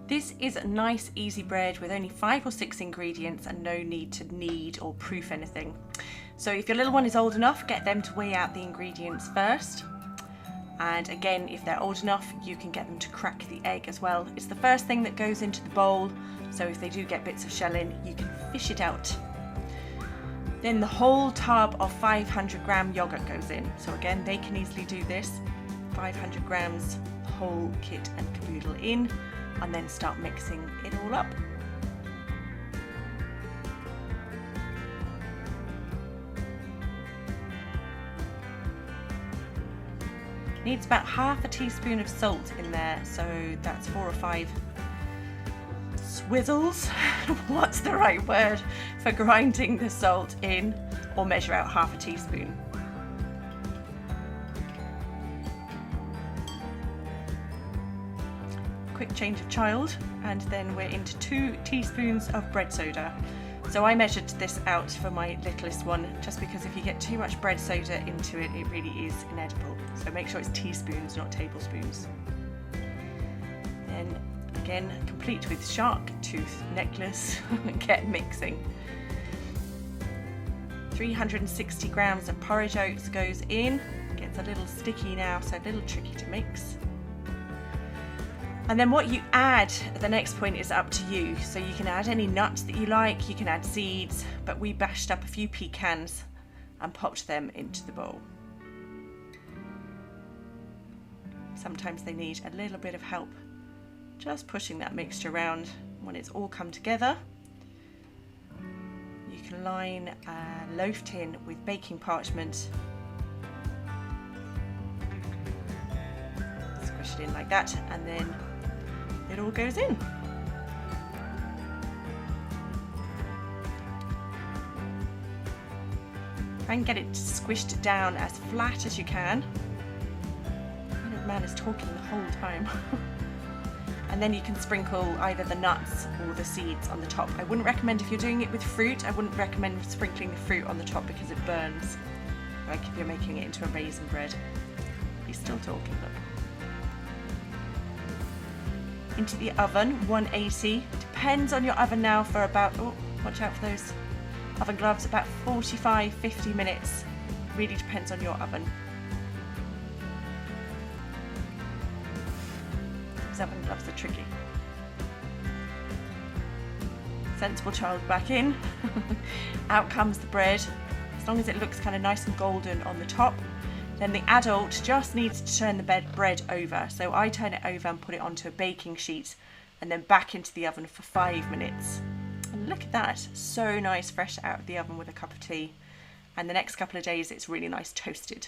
This is a nice easy bread with only 5 or 6 ingredients and no need to knead or proof anything. So if your little one is old enough, get them to weigh out the ingredients first. And again, if they're old enough, you can get them to crack the egg as well. It's the first thing that goes into the bowl, so if they do get bits of shell in, you can fish it out. Then the whole tub of 500 gram yogurt goes in. So again, they can easily do this. 500 grams whole kit and caboodle in, and then start mixing it all up. Needs about half a teaspoon of salt in there, so that's 4 or 5 swizzles. What's the right word for grinding the salt in, or measure out half a teaspoon. Quick change of child, and then we're into 2 teaspoons of bread soda. So I measured this out for my littlest one, just because if you get too much bread soda into it, it really is inedible. So make sure it's teaspoons, not tablespoons. Then again, complete with shark tooth necklace, get mixing. 360 grams of porridge oats goes in. Gets a little sticky now, so a little tricky to mix. And then what you add at the next point is up to you. So you can add any nuts that you like, you can add seeds, but we bashed up a few pecans and popped them into the bowl. Sometimes they need a little bit of help just pushing that mixture around. When it's all come together, you can line a loaf tin with baking parchment. Squish it in like that, and then it all goes in. Try and get it squished down as flat as you can. The man is talking the whole time. And then you can sprinkle either the nuts or the seeds on the top. I wouldn't recommend, if you're doing it with fruit, I wouldn't recommend sprinkling the fruit on the top because it burns, like if you're making it into a raisin bread. He's still talking, look. Into the oven, 180. Depends on your oven now, for about, oh, watch out for those oven gloves, about 45-50 minutes. Really depends on your oven. Those oven gloves are tricky. Sensible child back in. Out comes the bread. As long as it looks kind of nice and golden on the top. Then the adult just needs to turn the bread over. So I turn it over and put it onto a baking sheet and then back into the oven for 5 minutes. And look at that, so nice, fresh out of the oven with a cup of tea. And the next couple of days it's really nice toasted.